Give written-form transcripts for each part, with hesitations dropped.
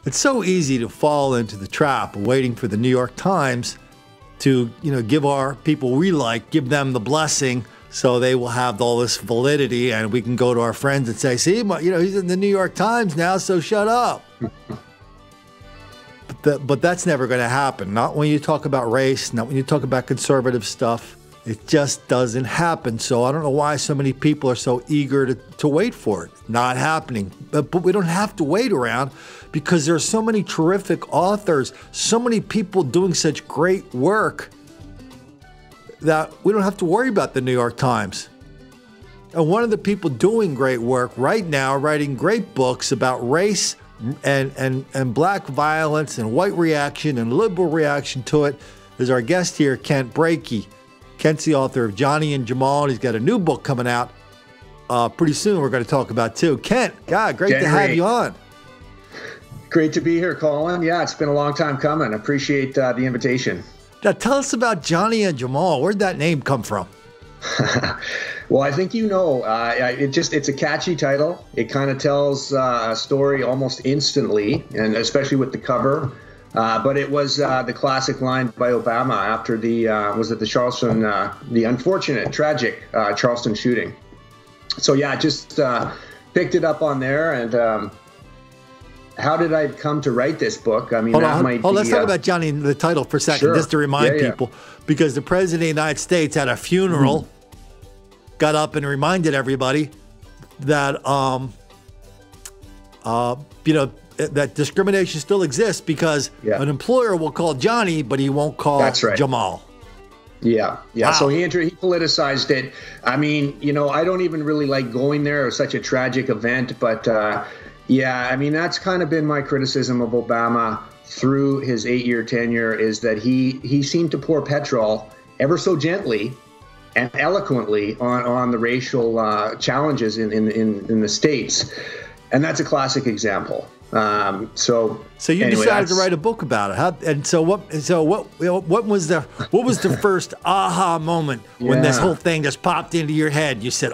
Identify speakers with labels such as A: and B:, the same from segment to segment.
A: It's so easy to fall into the trap of waiting for the New York Times to, give our people we like, give them the blessing so they will have all this validity and we can go to our friends and say, see, he's in the New York Times now, so shut up. But that's never going to happen. Not when you talk about race, not when you talk about conservative stuff. It just doesn't happen. So I don't know why so many people are so eager to wait for it. Not happening. But we don't have to wait around because there are so many terrific authors, so many people doing such great work that we don't have to worry about the New York Times. And one of the people doing great work right now, writing great books about race and black violence and white reaction and liberal reaction to it, is our guest here, Kent Breakey. Kent's the author of Johnny and Jamal, and he's got a new book coming out pretty soon we're going to talk about too. Kent, God, great to have you on.
B: Great to be here, Colin. Yeah, it's been a long time coming. Appreciate the invitation.
A: Now tell us about Johnny and Jamal. Where'd that name come from?
B: Well, I think it's a catchy title. It kind of tells a story almost instantly, and especially with the cover. But it was the classic line by Obama after the unfortunate, tragic Charleston shooting. So yeah, just picked it up on there. And how did I come to write this book? I mean,
A: let's talk about Johnny, the title for a second,
B: sure.
A: Just to remind people, because the President of the United States had a funeral, got up and reminded everybody that, that discrimination still exists because an employer will call Johnny, but he won't call Jamal.
B: Yeah.
A: Wow.
B: So he politicized it. I mean, I don't even really like going there. It was such a tragic event. But, I mean, that's kind of been my criticism of Obama through his 8-year tenure, is that he seemed to pour petrol ever so gently and eloquently on the racial challenges in the states. And that's a classic example. So
A: you decided to write a book about it. What was the first aha moment when this whole thing just popped into your head? You said,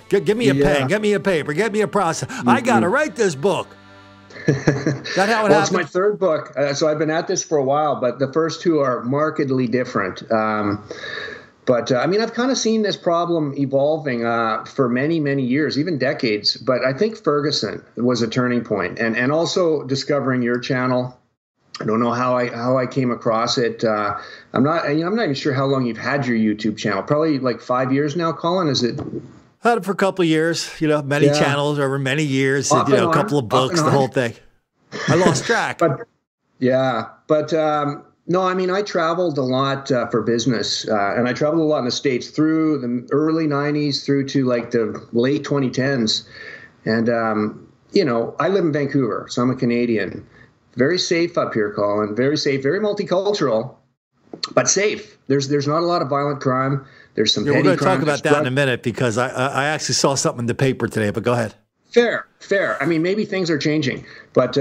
A: give me a pen, get me a paper, get me a process. I got to write this book. Is that how it happened?
B: It's my third book. So I've been at this for a while, but the first two are markedly different. But I mean, I've kind of seen this problem evolving for many, many years, even decades. But I think Ferguson was a turning point, and also discovering your channel. I don't know how I came across it. I'm not even sure how long you've had your YouTube channel. Probably like 5 years now, Colin. Is it?
A: Had it for a couple of years. Many channels over many years. A couple of books, the whole thing. I lost track. No, I mean, I traveled a lot for business, and I traveled a lot in the States through the early 90s through to like the late 2010s. And, I live in Vancouver, so I'm a Canadian. Very safe up here, Colin. Very safe, very multicultural, but safe. There's not a lot of violent crime. There's some petty crime. We're going to talk about that in a minute because I actually saw something in the paper today, but go ahead.
B: Fair. I mean, maybe things are changing, but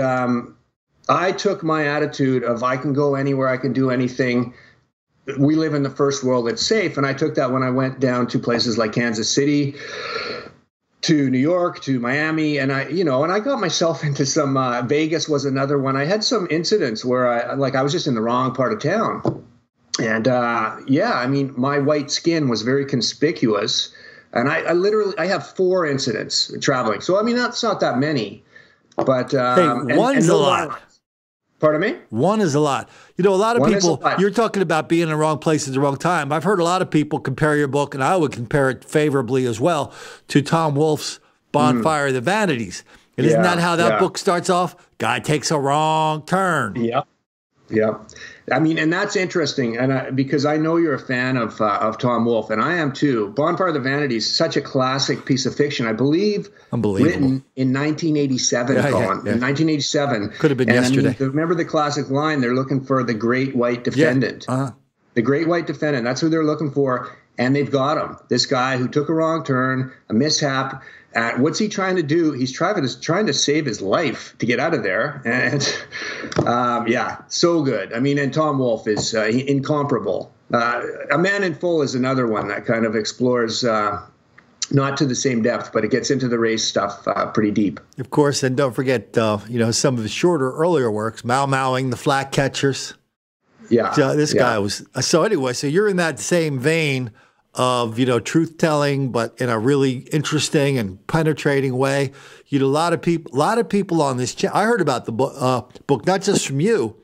B: I took my attitude of I can go anywhere, I can do anything. We live in the first world, it's safe. And I took that when I went down to places like Kansas City, to New York, to Miami. And I got myself into some, Vegas was another one. I had some incidents where I was just in the wrong part of town. And I mean, my white skin was very conspicuous. And I have 4 incidents traveling. So, I mean, that's not that many. But
A: one's a lot.
B: Pardon me?
A: One is a lot. A lot of people, you're talking about being in the wrong place at the wrong time. I've heard a lot of people compare your book, and I would compare it favorably as well, to Tom Wolfe's Bonfire of the Vanities. And isn't that how that book starts off? Guy takes a wrong turn.
B: Yeah. I mean, and that's interesting, and because I know you're a fan of Tom Wolfe, and I am too. Bonfire of the Vanities is such a classic piece of fiction. I believe written in 1987, Colin. In 1987.
A: Could have been yesterday.
B: I mean, remember the classic line, they're looking for the great white defendant. Yeah. The great white defendant, that's who they're looking for, and they've got him. This guy who took a wrong turn, a mishap. What's he trying to do? He's trying to save his life to get out of there. And so good. I mean, and Tom Wolfe is incomparable. A Man in Full is another one that kind of explores not to the same depth, but it gets into the race stuff pretty deep.
A: Of course, and don't forget, some of his shorter, earlier works, Mowing, the Flat Catchers.
B: Yeah.
A: This guy was, so anyway, so you're in that same vein of, truth-telling, but in a really interesting and penetrating way. A lot of people on this channel. I heard about the book, not just from you.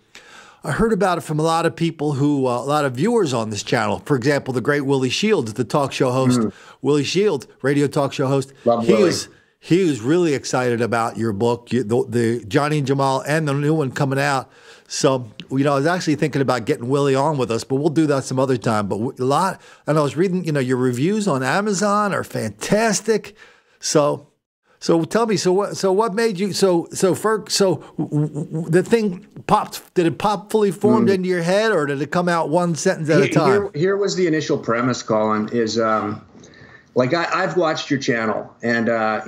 A: I heard about it from a lot of people a lot of viewers on this channel. For example, the great Willie Shields, the talk show host. Willie Shields, radio talk show host. He was really excited about your book, the Johnny and Jamal, and the new one coming out. So, I was actually thinking about getting Willie on with us, but we'll do that some other time. But and I was reading, your reviews on Amazon are fantastic. So tell me, so what made you, the thing popped, did it pop fully formed into your head, or did it come out one sentence at a time?
B: Here was the initial premise, Colin, is, I've watched your channel, and I've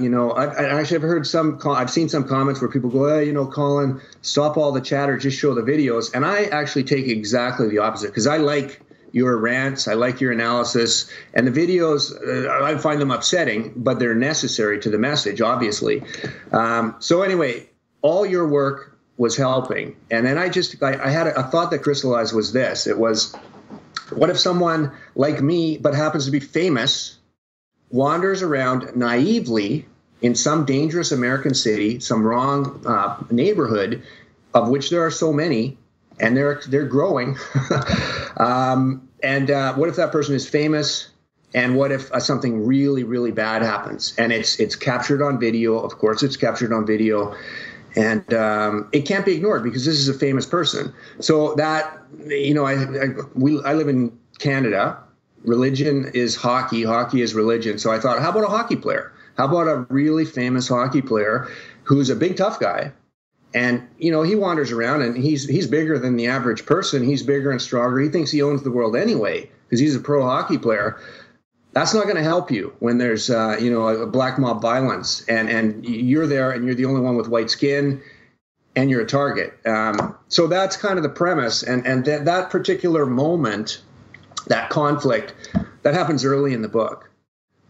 B: seen some comments where people go, hey, Colin, stop all the chatter, just show the videos. And I actually take exactly the opposite, because I like your rants, I like your analysis, and the videos, I find them upsetting, but they're necessary to the message, obviously. So anyway, all your work was helping. And then I had a thought that crystallized was this. It was, what if someone like me, but happens to be famous, wanders around naively in some dangerous American city, some wrong neighborhood, of which there are so many, and they're growing. And what if that person is famous? And what if something really, really bad happens? And it's captured on video. Of course, it's captured on video. And it can't be ignored because this is a famous person. So that, I live in Canada. Religion is hockey. Hockey is religion. So I thought, how about a hockey player? How about a really famous hockey player who's a big, tough guy? And, he wanders around and he's bigger than the average person. He's bigger and stronger. He thinks he owns the world anyway because he's a pro hockey player. That's not going to help you when there's, a black mob violence and you're there and you're the only one with white skin and you're a target. So that's kind of the premise. And that particular moment, that conflict, that happens early in the book.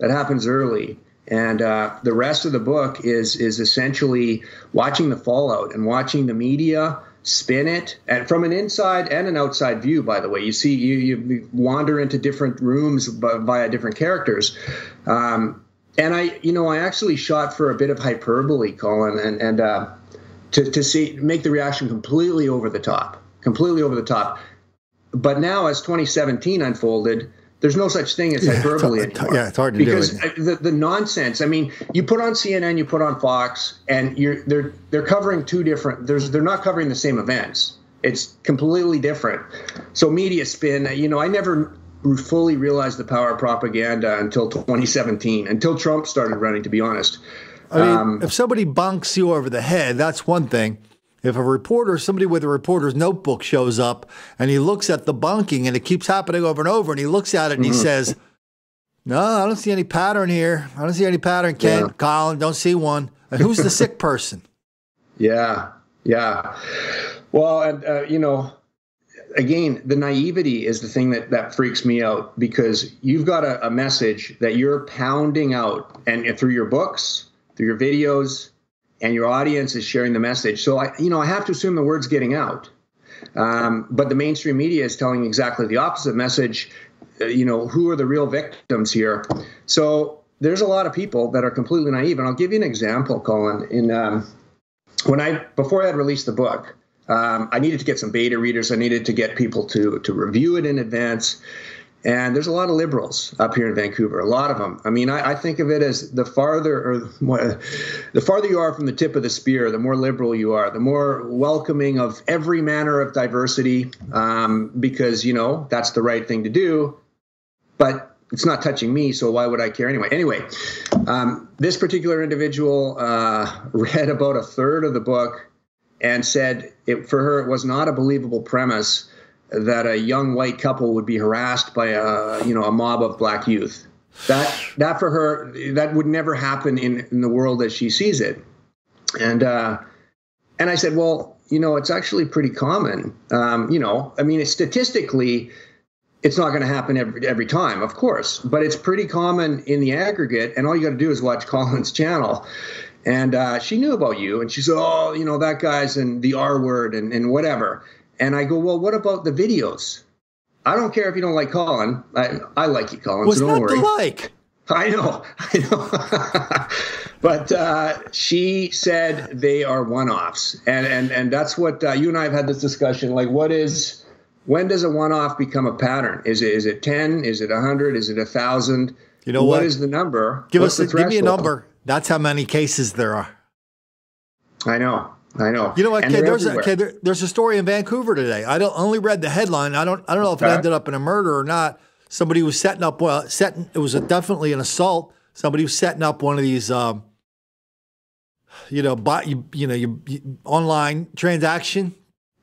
B: That happens early. And the rest of the book is essentially watching the fallout and watching the media spin it, and from an inside and an outside view, by the way. You see, you wander into different rooms via different characters. And I actually shot for a bit of hyperbole, Colin, and to make the reaction completely over the top. But now, as 2017 unfolded, there's no such thing as hyperbole anymore.
A: Yeah, it's hard to do.
B: Because the nonsense. I mean, you put on CNN, you put on Fox, and they're covering two different. They're not covering the same events. It's completely different. So media spin. I never fully realized the power of propaganda until 2017, until Trump started running. To be honest,
A: I mean, if somebody bunks you over the head, that's one thing. If somebody with a reporter's notebook shows up and he looks at the bunking and it keeps happening over and over and he looks at it and he says, no, I don't see any pattern here. I don't see any pattern, Ken, yeah. Colin, don't see one. And who's the sick person?
B: Yeah. Well, and, again, the naivety is the thing that freaks me out, because you've got a message that you're pounding out and through your books, through your videos, and your audience is sharing the message. So I have to assume the word's getting out. But the mainstream media is telling exactly the opposite message. Who are the real victims here? So there's a lot of people that are completely naive. And I'll give you an example, Colin. Before I had released the book, I needed to get some beta readers. I needed to get people to review it in advance. And there's a lot of liberals up here in Vancouver, a lot of them. I mean, I think of it as the farther you are from the tip of the spear, the more liberal you are, the more welcoming of every manner of diversity, because, that's the right thing to do. But it's not touching me, so why would I care anyway? Anyway, this particular individual read about a third of the book and said for her it was not a believable premise that a young white couple would be harassed by a mob of black youth. That for her, that would never happen in the world as she sees it. And I said, well, it's actually pretty common. Statistically, It's not going to happen every time, of course, but it's pretty common in the aggregate. And all you got to do is watch Colin's channel. And she knew about you, and she said, "Oh, that guy's in the R word and whatever." And I go, "Well, what about the videos? I don't care if you don't like Colin. I like you, Colin.
A: What's
B: so don't
A: not
B: worry."
A: to like?
B: I know. But she said they are one-offs, and that's what you and I have had this discussion. Like, when does a one-off become a pattern? Is it 10? Is it 100? Is it 1,000?
A: You know
B: what is the number?
A: Give me a number. That's how many cases there are.
B: I know.
A: You know what, kid? There's a story in Vancouver today. I only read the headline. I don't know if it ended up in a murder or not. Somebody was setting up. It was definitely an assault. Somebody was setting up one of these, online transaction.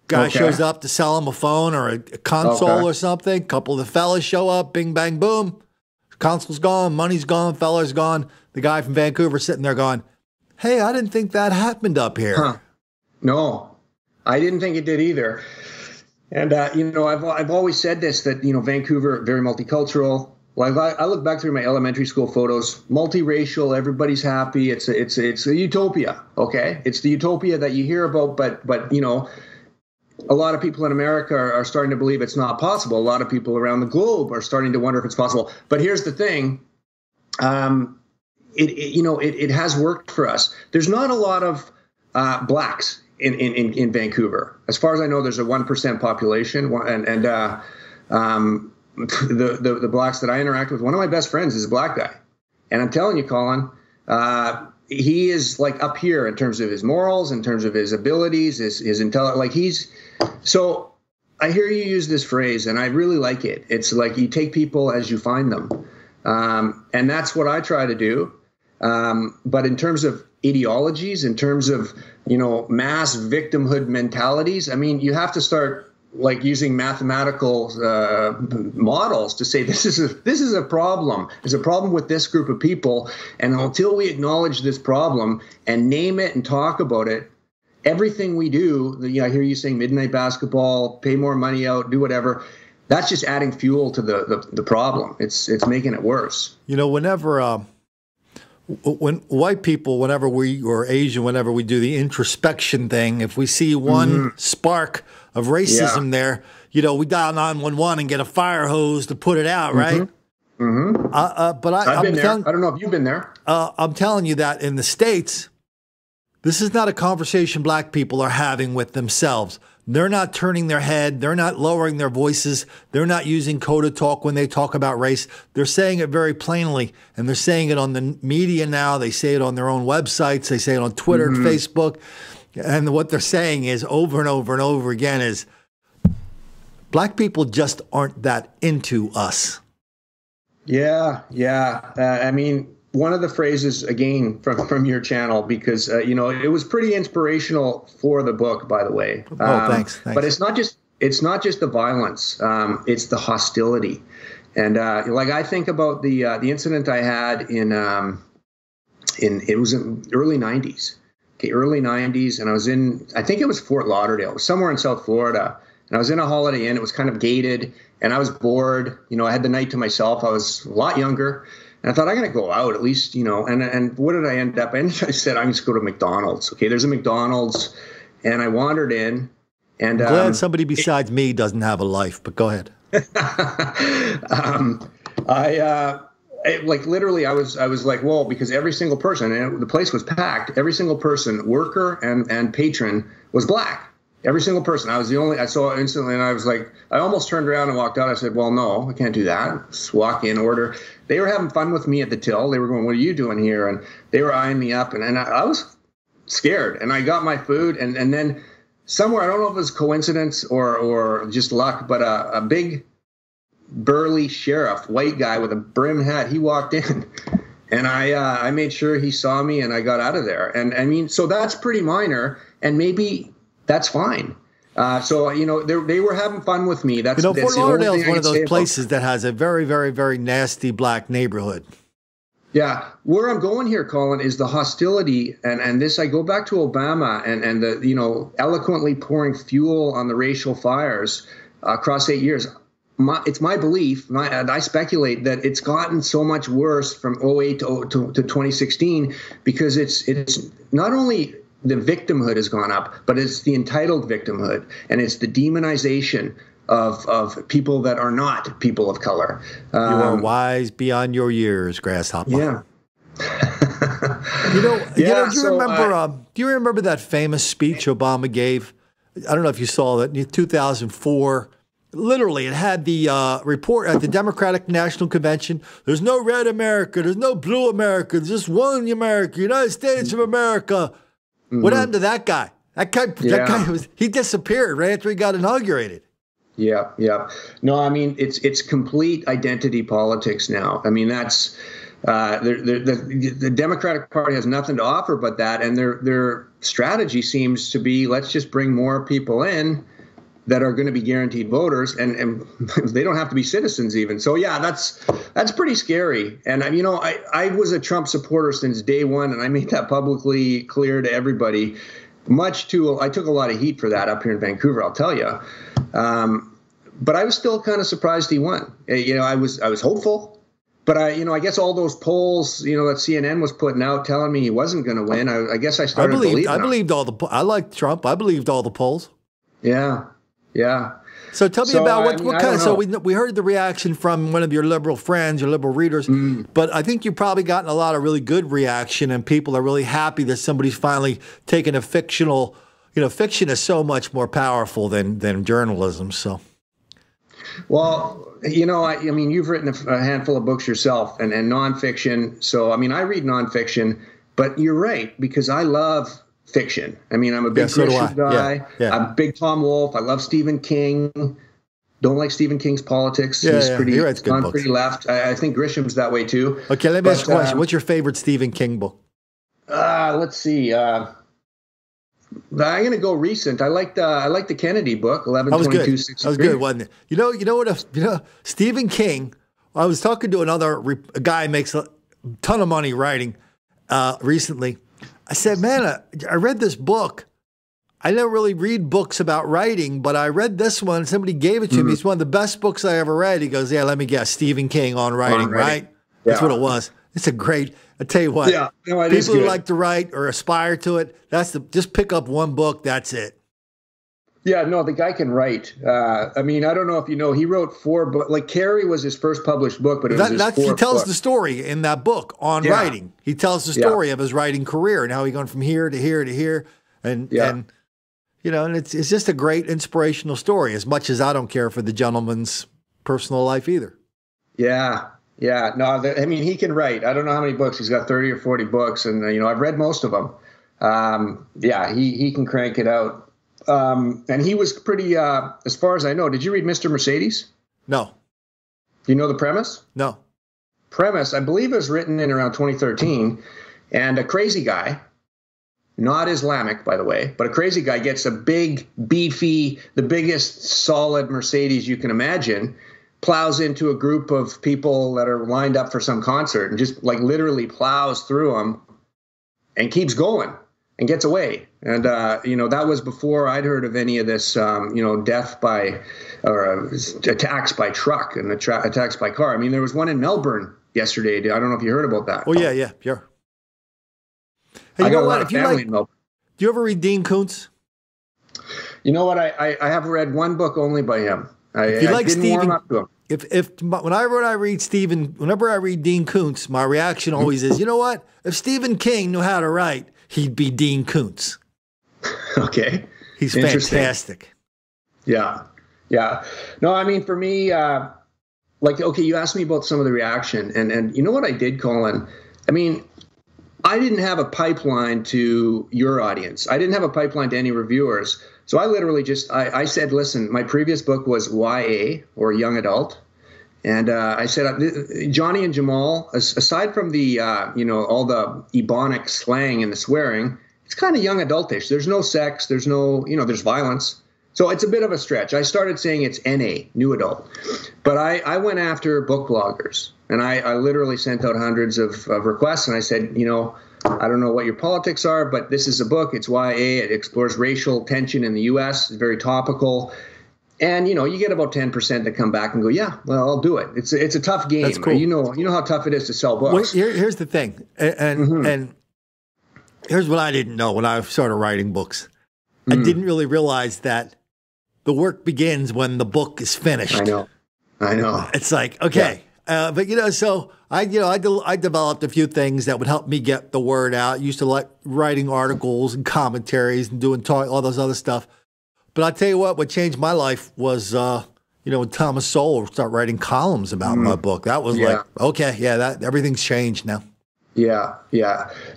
A: Guy shows up to sell him a phone or a console or something. A couple of the fellas show up. Bing, bang, boom. Console's gone. Money's gone. Fella's gone. The guy from Vancouver sitting there going, "Hey, I didn't think that happened up here."
B: Huh. No, I didn't think it did either. And, I've always said this, that, Vancouver, very multicultural. Like, I look back through my elementary school photos, multiracial, everybody's happy. It's a utopia, okay? It's the utopia that you hear about, but a lot of people in America are starting to believe it's not possible. A lot of people around the globe are starting to wonder if it's possible. But here's the thing. It has worked for us. There's not a lot of blacks in Vancouver. As far as I know, there's a 1% population, and the blacks that I interact with, one of my best friends is a black guy, and I'm telling you, Colin, he is like up here in terms of his morals, in terms of his abilities, his intelligence. Like so. I hear you use this phrase, and I really like it. It's like you take people as you find them, and that's what I try to do. But in terms of ideologies, in terms of, mass victimhood mentalities, I mean, you have to start like using mathematical models to say this is a problem. There's a problem with this group of people, and until we acknowledge this problem and name it and talk about it, everything we do, I hear you saying midnight basketball, pay more money out, do whatever. That's just adding fuel to the problem. It's making it worse.
A: When white people, whenever or Asian, whenever we do the introspection thing, if we see one spark of racism there, we dial 911 and get a fire hose to put it out, right?
B: Mm-hmm.
A: But
B: I've been there. I don't know if you've been there.
A: I'm telling you that in the States, this is not a conversation black people are having with themselves. They're not turning their head. They're not lowering their voices. They're not using coded talk when they talk about race. They're saying it very plainly, and they're saying it on the media now. They say it on their own websites. They say it on Twitter and Facebook. And what they're saying is over and over and over again is black people just aren't that into us.
B: Yeah. I mean, one of the phrases, again, from your channel, because, it was pretty inspirational for the book, by the way.
A: Thanks.
B: But it's not just the violence. It's the hostility. And I think about the incident I had it was in early 90s. Okay, early 90s. And I was I think it was Fort Lauderdale. It was somewhere in South Florida. And I was in a Holiday Inn. It was kind of gated. And I was bored. I had the night to myself. I was a lot younger. And I thought, I'm going to go out at least, and what did I end up? I said, I'm just going to go to McDonald's. Okay, there's a McDonald's. And I wandered in. And
A: I'm glad somebody besides me doesn't have a life, but go ahead.
B: Literally, I was like, whoa, because every single person, and the place was packed, every single person, worker and patron, was black. Every single person. I saw it instantly, and I was like, I almost turned around and walked out. I said, well, no, I can't do that. Just walk in, order. They were having fun with me at the till. They were going, what are you doing here? And they were eyeing me up, and I was scared. And I got my food, and then somewhere, I don't know if it was coincidence or just luck, but a big burly sheriff, white guy with a brim hat, he walked in. And I made sure he saw me, and I got out of there. And I mean, so that's pretty minor, and maybe that's fine. They were having fun with me. Fort
A: Lauderdale is one of those places that has a very, very, very nasty black neighborhood.
B: Yeah. Where I'm going here, Colin, is the hostility. And this, I go back to Obama and the, eloquently pouring fuel on the racial fires across 8 years. it's my belief, and I speculate that it's gotten so much worse from '08 to 2016 because it's not only the victimhood has gone up, but it's the entitled victimhood, and it's the demonization of people that are not people of color.
A: You are wise beyond your years, Grasshopper.
B: Yeah.
A: Do you remember that famous speech Obama gave? I don't know if you saw that in 2004. Literally, it had the report at the Democratic National Convention. There's no red America. There's no blue America. There's just one America, United States of America. Mm-hmm. What happened to that guy? That guy he disappeared right after he got inaugurated.
B: Yeah, yeah. No, I mean, it's complete identity politics now. I mean, that's the Democratic Party has nothing to offer but that, and their strategy seems to be, let's just bring more people in that are going to be guaranteed voters, and they don't have to be citizens even. So yeah, that's pretty scary. And I was a Trump supporter since day one, and I made that publicly clear to everybody. I took a lot of heat for that up here in Vancouver, I'll tell you. But I was still kind of surprised he won. I was hopeful, but I guess all those polls, that CNN was putting out telling me he wasn't going to win. I guess I started believing. I
A: believed I liked Trump. I believed all the polls.
B: Yeah. Yeah.
A: So tell me about what kind of. So we heard the reaction from one of your liberal friends, your liberal readers, but I think you've probably gotten a lot of really good reaction, and people are really happy that somebody's finally taken a fictional. Fiction is so much more powerful than journalism. So. Well,
B: I mean, you've written a handful of books yourself, and nonfiction. So I mean, I read nonfiction, but you're right because I love fiction. I mean, I'm a big Grisham guy. Yeah. I'm a big Tom Wolfe. I love Stephen King. Don't like Stephen King's politics. He's pretty left. I think Grisham's that way too.
A: Okay, let me ask you a question. What's your favorite Stephen King book?
B: Let's see. I'm going to go recent. I like the Kennedy book, 11/22/63.
A: That was good, wasn't it? You know what? Stephen King. I was talking to a guy who makes a ton of money writing recently. I said, man, I read this book. I never really read books about writing, but I read this one. Somebody gave it to me. It's one of the best books I ever read. He goes, yeah, let me guess, Stephen King on writing, right? That's what it was. It's a great, I tell you what, people who like to write or aspire to it, just pick up one book, that's it.
B: Yeah, no, the guy can write. I mean, I don't know if you know, he wrote 4 books. Like Carrie was his first published book, but it was his fourth book.
A: He tells the story in that book on writing. He tells the story of his writing career and how he gone from here to here to here. And it's just a great inspirational story, as much as I don't care for the gentleman's personal life either.
B: Yeah. Yeah. No, I mean, he can write. I don't know how many books. He's got 30 or 40 books, and, I've read most of them. He can crank it out. And he was pretty, as far as I know, did you read Mr. Mercedes?
A: No.
B: Do you know the premise?
A: No.
B: Premise, I believe it was written in around 2013, and a crazy guy, not Islamic, by the way, but a crazy guy gets a big, beefy, the biggest solid Mercedes you can imagine, plows into a group of people that are lined up for some concert and just like literally plows through them and keeps going and gets away. And, that was before I'd heard of any of this, death by or attacks by truck and attacks by car. I mean, there was one in Melbourne yesterday. I don't know if you heard about that.
A: Oh, yeah. Hey,
B: I got a lot of family in Melbourne.
A: Do you ever read Dean Koontz?
B: You know what? I have read one book only by him.
A: If you like Stephen, whenever I read Dean Koontz, my reaction always is, you know what? If Stephen King knew how to write, he'd be Dean Koontz.
B: Okay.
A: He's fantastic.
B: Yeah. No, I mean, for me, you asked me about some of the reaction, and you know what I did, Colin? I mean, I didn't have a pipeline to your audience. I didn't have a pipeline to any reviewers. So I literally I said, listen, my previous book was YA, or young adult. And I said, Johnny and Jamal, aside from the, all the Ebonic slang and the swearing, it's kind of young adultish. There's no sex. There's no, there's violence. So it's a bit of a stretch. I started saying it's NA, new adult. But I went after book bloggers. And I literally sent out hundreds of requests. And I said, I don't know what your politics are, but this is a book. It's YA. It explores racial tension in the U.S. It's very topical. And you get about 10% that come back and go, yeah, well, I'll do it. It's a tough game.
A: That's cool.
B: You know how tough it is to sell books.
A: Well, here's the thing, and here's what I didn't know when I started writing books. I didn't really realize that the work begins when the book is finished.
B: I know.
A: It's like, okay. Yeah. But, so I developed a few things that would help me get the word out. Used to like writing articles and commentaries and doing all those other stuff. But I'll tell you what changed my life was, when Thomas Sowell started writing columns about my book. That was like, okay, everything's changed now.
B: Yeah.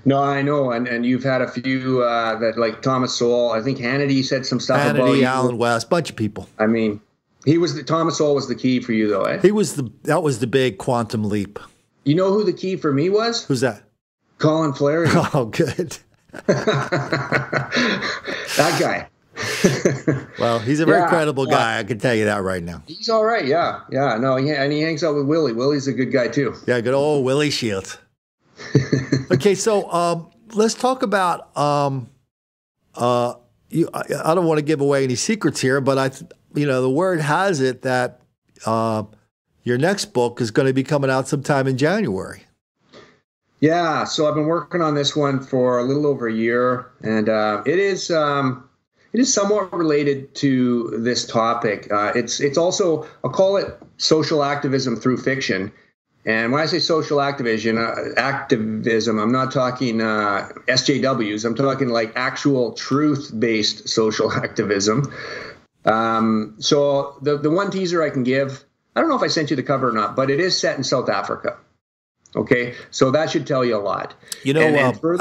B: No, I know. And you've had a few that like Thomas Sowell. I think Hannity said some stuff about you.
A: Alan West, bunch of people.
B: I mean, Thomas Sowell was the key for you, though, eh?
A: That was the big quantum leap.
B: You know who the key for me was?
A: Who's that?
B: Colin Flaherty.
A: Oh, good.
B: That guy.
A: Well, he's a very credible guy. I can tell you that right now.
B: He's all right. Yeah. No, and he hangs out with Willie. Willie's a good guy too.
A: Yeah, good old Willie Shields. Okay, so let's talk about. I don't want to give away any secrets here, but the word has it that your next book is going to be coming out sometime in January.
B: Yeah, so I've been working on this one for a little over a year, and it is somewhat related to this topic. It's also, I'll call it social activism through fiction. And when I say social activism, I'm not talking SJWs. I'm talking like actual truth-based social activism. So the one teaser I can give, I don't know if I sent you the cover or not, but it is set in South Africa. Okay, so that should tell you a lot.
A: I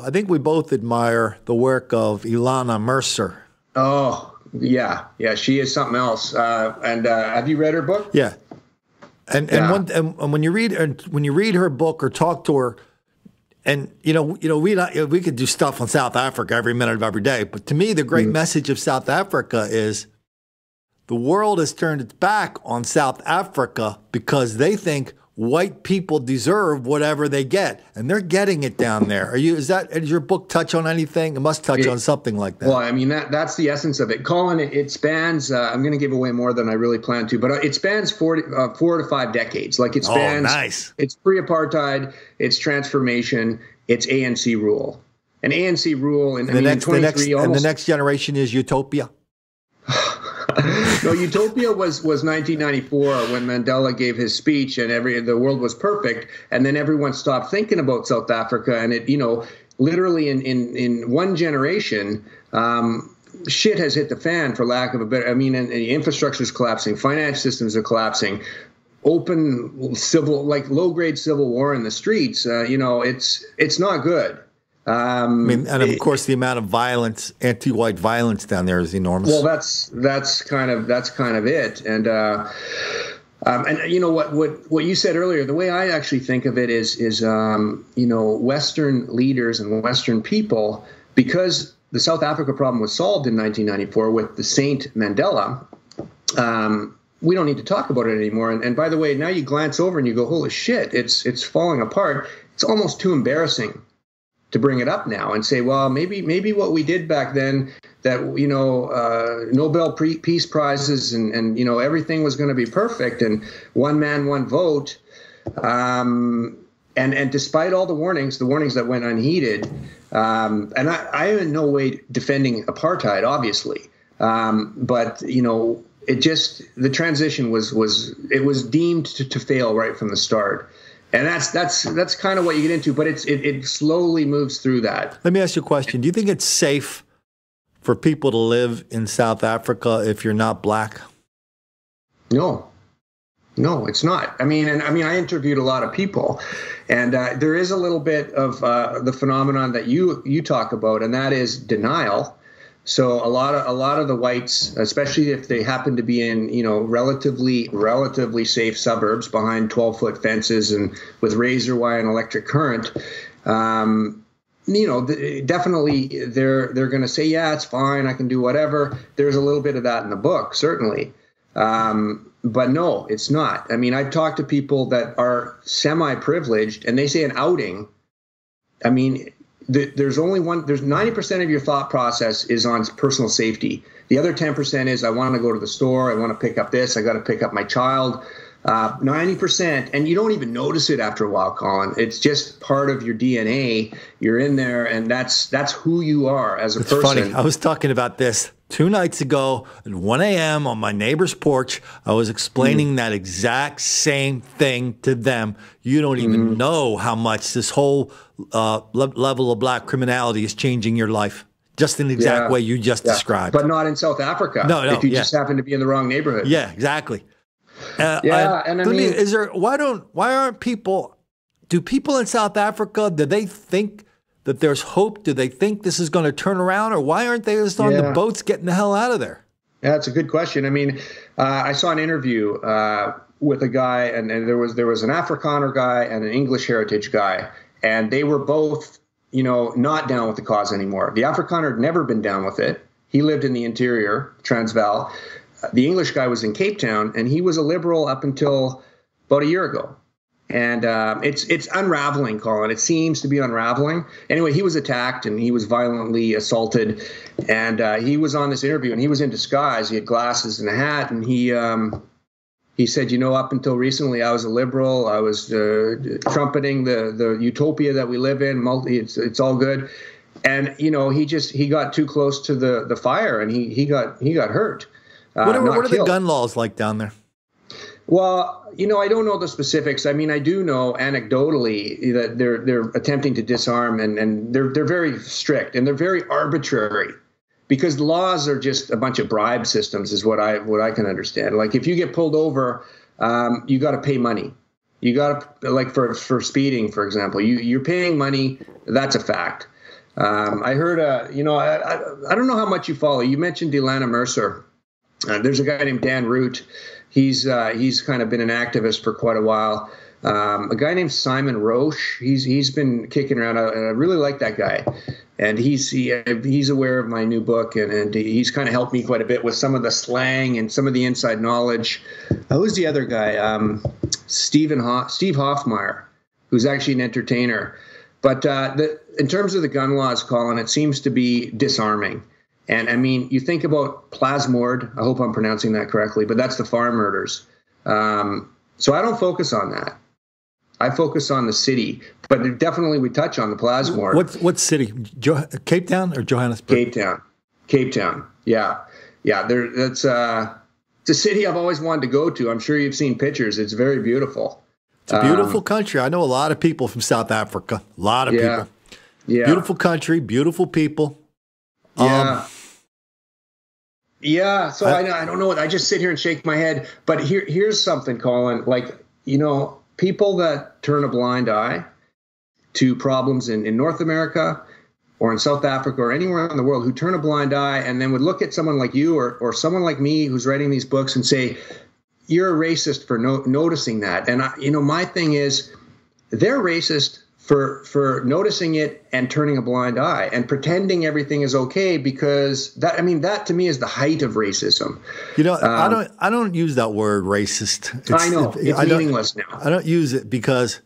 A: think we both admire the work of Ilana Mercer.
B: Oh, yeah, she is something else. And have you read her book?
A: Yeah. And when you read her book or talk to her, and we could do stuff on South Africa every minute of every day, but to me the great message of South Africa is the world has turned its back on South Africa because they think white people deserve whatever they get, and they're getting it down there. Does your book touch on anything? It must touch on something like that.
B: Well, I mean, that's the essence of it. Colin, it spans, I'm going to give away more than I really plan to, but it spans 4 to 5 decades. Like it spans,
A: nice.
B: It's pre-apartheid, it's transformation, it's ANC rule. And ANC rule in the next
A: generation is utopia.
B: No, Utopia was 1994 when Mandela gave his speech and the world was perfect, and then everyone stopped thinking about South Africa, and it literally in one generation shit has hit the fan, for lack of a better. I mean, and the infrastructure is collapsing, finance systems are collapsing, open low-grade civil war in the streets. It's not good.
A: Of course, the amount of violence, anti-white violence down there is enormous.
B: Well, that's kind of it, and what you said earlier. The way I actually think of it is Western leaders and Western people, because the South Africa problem was solved in 1994 with the Saint Mandela. We don't need to talk about it anymore. And by the way, now you glance over and you go, holy shit, it's falling apart. It's almost too embarrassing to bring it up now and say, well, maybe what we did back then, that Nobel Peace Prizes and everything was going to be perfect and one man, one vote, and despite all the warnings that went unheeded, and I am in no way defending apartheid, obviously, but the transition was deemed to fail right from the start. And that's kind of what you get into, but it slowly moves through that.
A: Let me ask you a question. Do you think it's safe for people to live in South Africa if you're not black?
B: No, it's not. I interviewed a lot of people, and there is a little bit of the phenomenon that you talk about, and that is denial. So a lot of the whites, especially if they happen to be in relatively safe suburbs behind 12-foot fences and with razor wire and electric current, definitely they're going to say, yeah, it's fine, I can do whatever. There's a little bit of that in the book, certainly, but no, it's not. I mean, I've talked to people that are semi-privileged, and they say an outing. I mean, there's only one. There's 90% of your thought process is on personal safety. The other 10% is I want to go to the store. I want to pick up this. I got to pick up my child. 90%, and you don't even notice it after a while, Colin. It's just part of your DNA. You're in there, and that's who you are as a person.
A: It's funny. I was talking about this 2 nights ago at 1 a.m. on my neighbor's porch. I was explaining that exact same thing to them. You don't even know how much this whole level of black criminality is changing your life. Just in the exact way you just described.
B: But not in South Africa. No, if you just happen to be in the wrong neighborhood.
A: Yeah, exactly.
B: And I mean,
A: do people in South Africa, do they think that there's hope? Do they think this is going to turn around, or why aren't they just on the boats getting the hell out of there?
B: Yeah, that's a good question. I mean, I saw an interview with a guy, and there was an Afrikaner guy and an English heritage guy, and they were both, not down with the cause anymore. The Afrikaner had never been down with it. He lived in the interior, Transvaal. The English guy was in Cape Town, and he was a liberal up until about a year ago. And it's unraveling, Colin. It seems to be unraveling. Anyway, he was attacked, and he was violently assaulted. And he was on this interview, and he was in disguise. He had glasses and a hat, and he said, up until recently, I was a liberal. I was trumpeting the utopia that we live in. It's all good. And, he got too close to the fire, and he got hurt.
A: What are the gun laws like down there?
B: Well, I don't know the specifics. I mean, I do know anecdotally that they're attempting to disarm, and they're very strict, and they're very arbitrary, because the laws are just a bunch of bribe systems, is what I can understand. Like, if you get pulled over, you got to pay money. You got to, like, for speeding, for example, you're paying money. That's a fact. I heard, I don't know how much you follow. You mentioned Delana Mercer. There's a guy named Dan Root. He's kind of been an activist for quite a while. A guy named Simon Roche. He's been kicking around. I really like that guy, and he's aware of my new book, and he's kind of helped me quite a bit with some of the slang and some of the inside knowledge. Who's the other guy? Steve Hoffmeyer, who's actually an entertainer. But in terms of the gun laws, Colin, it seems to be disarming. And I mean, you think about Plasmord. I hope I'm pronouncing that correctly, but that's the farm murders. So I don't focus on that. I focus on the city, but definitely we touch on the Plasmord.
A: What city? Cape Town or Johannesburg?
B: Cape Town. Yeah. It's a city I've always wanted to go to. I'm sure you've seen pictures. It's very beautiful.
A: It's a beautiful country. I know a lot of people from South Africa. A lot of people.
B: Yeah.
A: Beautiful country, beautiful people.
B: Yeah. So I don't know what, I just sit here and shake my head. But here's something, Colin. Like, people that turn a blind eye to problems in North America or in South Africa or anywhere in the world, who turn a blind eye and then would look at someone like you or someone like me who's writing these books and say, you're a racist for noticing that. And my thing is, they're racist for noticing it and turning a blind eye and pretending everything is okay, because that to me is the height of racism.
A: I don't use that word racist.
B: I know it's meaningless now.
A: I don't use it because,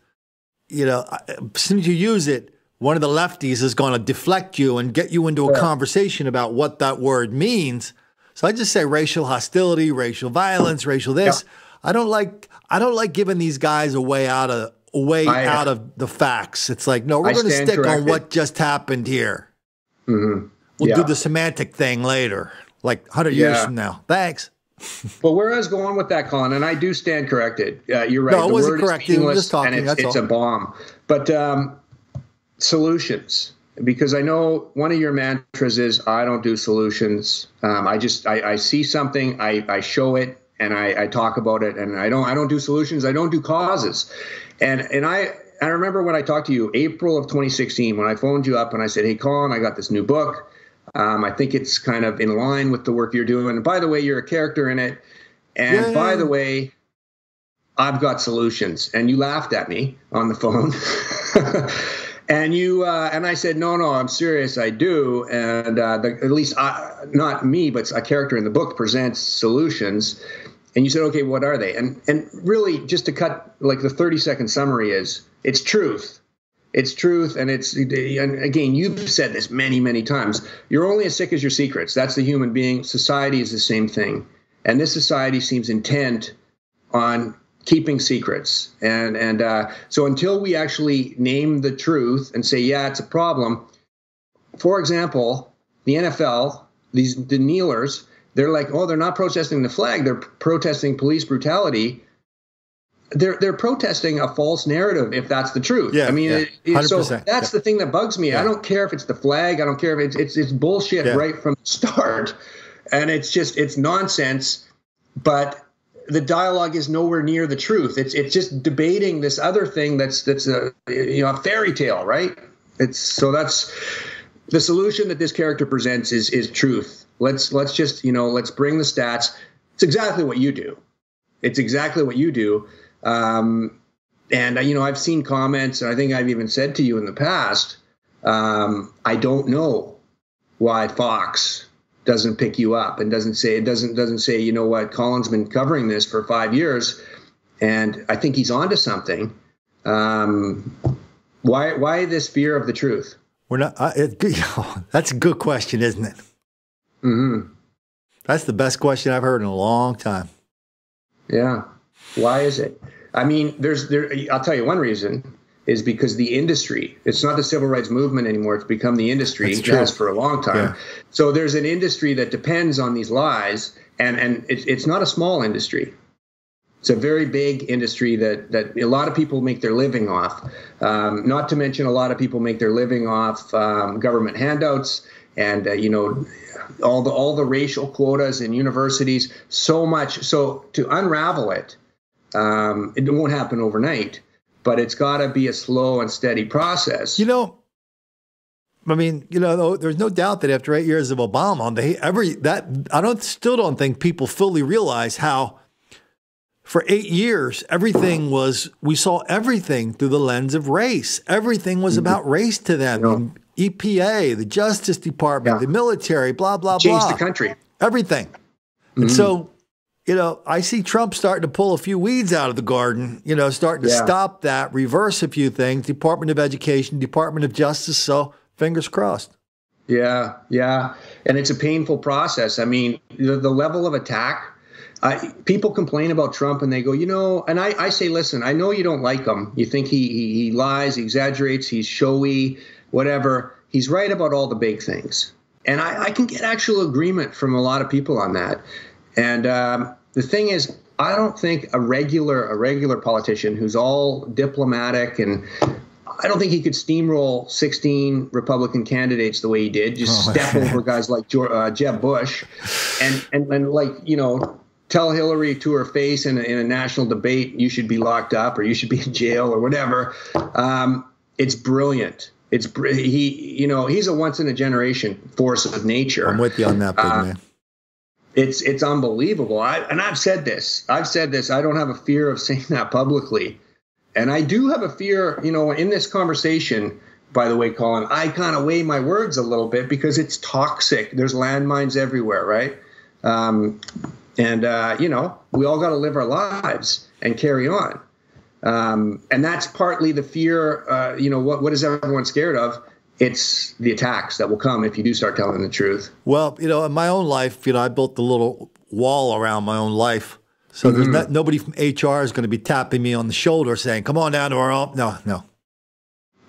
A: as soon as you use it, one of the lefties is going to deflect you and get you into a conversation about what that word means. So I just say racial hostility, racial violence, racial this. Yeah. I don't like giving these guys a way out of the facts. It's like, no, we're going to stick on what just happened here. Mm-hmm. We'll do the semantic thing later, like 100 years from now. Thanks.
B: But where I was going with that, Colin, and I do stand corrected. You're right.
A: No, it wasn't corrected. We were just talking.
B: And it's a bomb. But solutions. Because I know one of your mantras is, I don't do solutions. I see something, I show it, and I talk about it, and I don't do solutions. I don't do causes. And I remember when I talked to you, April of 2016, when I phoned you up and I said, hey, Colin, I got this new book. I think it's kind of in line with the work you're doing. And by the way, you're a character in it. And by the way, I've got solutions. And you laughed at me on the phone. And and I said, no, I'm serious. I do. And at least not me, but a character in the book presents solutions. And you said, okay, what are they? And really, just to cut, like, the 30-second summary is, it's truth. It's truth, and and again, you've said this many, many times. You're only as sick as your secrets. That's the human being. Society is the same thing. And this society seems intent on keeping secrets. And so until we actually name the truth and say, yeah, it's a problem. For example, the NFL, the kneelers, they're like, oh, they're not protesting the flag. They're protesting police brutality. They're protesting a false narrative if that's the truth.
A: Yeah,
B: I mean, so that's the thing that bugs me.
A: Yeah.
B: I don't care if it's the flag. I don't care if it's bullshit right from the start. And it's nonsense. But the dialogue is nowhere near the truth. It's just debating this other thing that's a fairy tale, right? That's the solution that this character presents is truth. Let's just let's bring the stats. It's exactly what you do. It's exactly what you do. And I've seen comments, and I think I've even said to you in the past, I don't know why Fox doesn't pick you up and doesn't say, you know what, Colin's been covering this for 5 years, and I think he's onto something. Why this fear of the truth?
A: We're not. That's a good question, isn't it?
B: Mm-hmm.
A: That's the best question I've heard in a long time. Yeah.
B: Why is it? I mean, I'll tell you one reason is because the industry, it's not the civil rights movement anymore. It's become the industry. It has for a long time. Yeah. So there's an industry that depends on these lies, and it's not a small industry. It's a very big industry that a lot of people make their living off. Not to mention a lot of people make their living off government handouts and, all the racial quotas in universities, so much. So to unravel it, it won't happen overnight, but it's got to be a slow and steady process.
A: There's no doubt that after 8 years of Obama, I still don't think people fully realize how for 8 years, we saw everything through the lens of race. Everything was about race to them. The EPA, the Justice Department, the military, blah, blah, blah.
B: Changed the country.
A: Everything. And so, I see Trump starting to pull a few weeds out of the garden, starting to stop that, reverse a few things, Department of Education, Department of Justice. So fingers crossed.
B: Yeah. And it's a painful process. I mean, the level of attack, people complain about Trump and they go, and I say, listen, I know you don't like him. You think he lies, he exaggerates, he's showy, whatever. He's right about all the big things. And I can get actual agreement from a lot of people on that. And the thing is, I don't think a regular politician who's all diplomatic, and I don't think he could steamroll 16 Republican candidates the way he did, just step over guys like Jeb Bush and tell Hillary to her face in a national debate, you should be locked up or you should be in jail or whatever. It's brilliant. He's a once in a generation force of nature.
A: I'm with you on that, big man.
B: It's unbelievable. I've said this. I don't have a fear of saying that publicly. And I do have a fear, in this conversation, by the way, Colin, I kind of weigh my words a little bit because it's toxic. There's landmines everywhere, right? We all got to live our lives and carry on. And that's partly the fear, what is everyone scared of? It's the attacks that will come if you do start telling the truth.
A: Well, in my own life, I built the little wall around my own life. So there's nobody from HR is going to be tapping me on the shoulder saying, come on down to our office. No.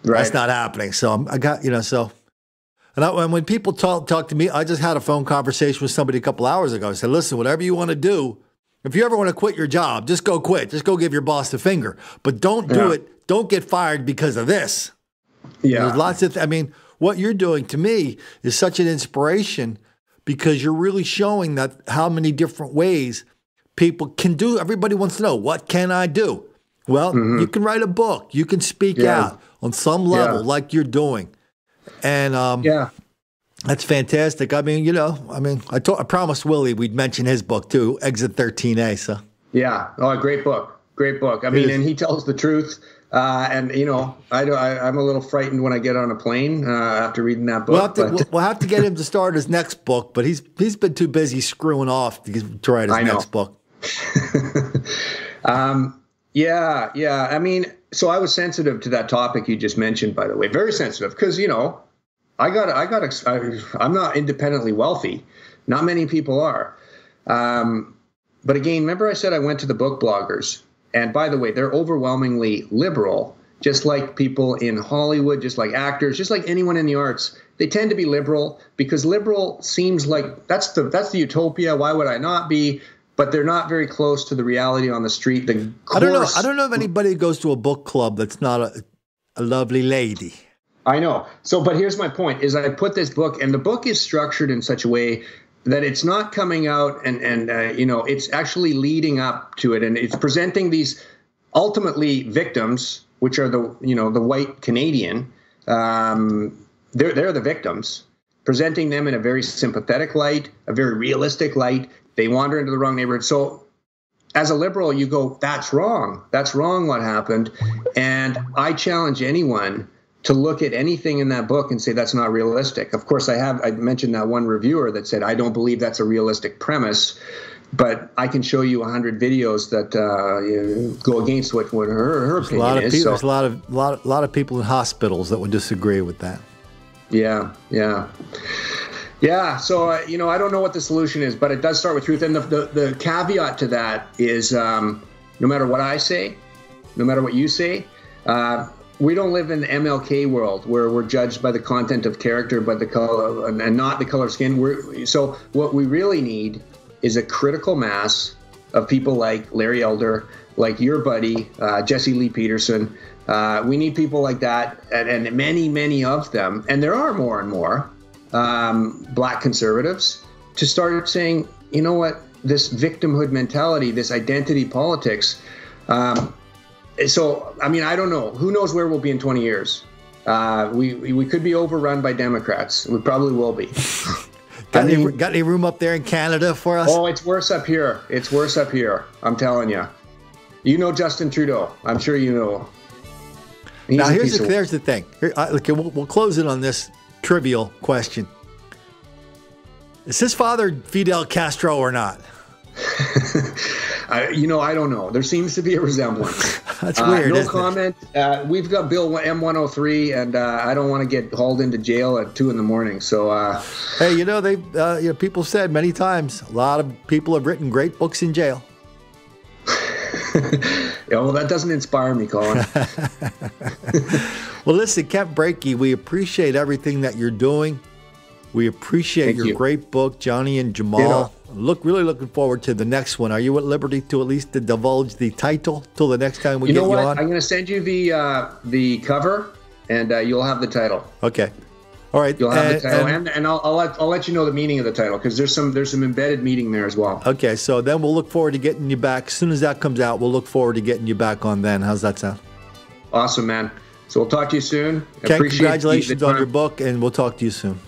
A: Right. That's not happening. So I got, and when people talk to me, I just had a phone conversation with somebody a couple hours ago. I said, listen, whatever you want to do, if you ever want to quit your job, just go quit. Just go give your boss the finger. But don't do it. Don't get fired because of this. Yeah. There's lots of, what you're doing to me is such an inspiration because you're really showing that how many different ways people can do. Everybody wants to know, what can I do? Well, you can write a book. You can speak out on some level like you're doing. And that's fantastic. I promised Willie we'd mention his book too, Exit 13A. So
B: a great book. And he tells the truth. I'm a little frightened when I get on a plane after reading that book.
A: We'll have to get him to start his next book, but he's been too busy screwing off to write his next book.
B: so I was sensitive to that topic you just mentioned, by the way, very sensitive, because, I'm not independently wealthy. Not many people are. But again, remember I said I went to the book bloggers, and by the way, they're overwhelmingly liberal, just like people in Hollywood, just like actors, just like anyone in the arts. They tend to be liberal because liberal seems like that's the utopia. Why would I not be? But they're not very close to the reality on the street.
A: I don't know if anybody goes to a book club that's not a lovely lady.
B: I know. So, but here's my point: is I put this book, and the book is structured in such a way that it's not coming out and it's actually leading up to it, and it's presenting these ultimately victims, which are the white Canadian. They're the victims, presenting them in a very sympathetic light, a very realistic light. They wander into the wrong neighborhood. So as a liberal, you go, that's wrong. That's wrong what happened. And I challenge anyone to look at anything in that book and say that's not realistic. Of course, I mentioned that one reviewer that said, I don't believe that's a realistic premise, but I can show you 100 videos that go against what her opinion is.
A: There's a lot of people in hospitals that would disagree with that. Yeah.
B: So, I don't know what the solution is, but it does start with truth. And the caveat to that is no matter what I say, no matter what you say, we don't live in the MLK world where we're judged by the content of character, but the color and not the color of skin. So what we really need is a critical mass of people like Larry Elder, like your buddy, Jesse Lee Peterson. We need people like that, and many, many of them, and there are more and more black conservatives, to start saying, you know what, this victimhood mentality, this identity politics. So, I mean, I don't know. Who knows where we'll be in 20 years? We could be overrun by Democrats. We probably will be.
A: Got any room up there in Canada for us?
B: Oh, it's worse up here. It's worse up here. I'm telling you. You know Justin Trudeau. I'm sure you know.
A: Now, here's the thing. We'll close it on this trivial question. Is his father Fidel Castro or not?
B: I don't know. There seems to be a resemblance.
A: That's weird.
B: No comment. We've got Bill M103, and I don't want to get hauled into jail at 2 a.m. So,
A: hey, people said many times, a lot of people have written great books in jail.
B: Yeah, well, that doesn't inspire me, Colin.
A: Well, listen, Kent Breakey, we appreciate everything that you're doing. We appreciate your great book, Johnny and Jamal. Really looking forward to the next one. Are you at liberty to at least divulge the title till the next time we get you on?
B: I'm going to send you the cover, and you'll have the title.
A: Okay. All right.
B: You'll have the title, and I'll let you know the meaning of the title, because there's some embedded meaning there as well.
A: Okay. So then we'll look forward to getting you back. As soon as that comes out, we'll look forward to getting you back on then. How's that sound?
B: Awesome, man. So we'll talk to you soon.
A: Okay. Congratulations on your book, and we'll talk to you soon.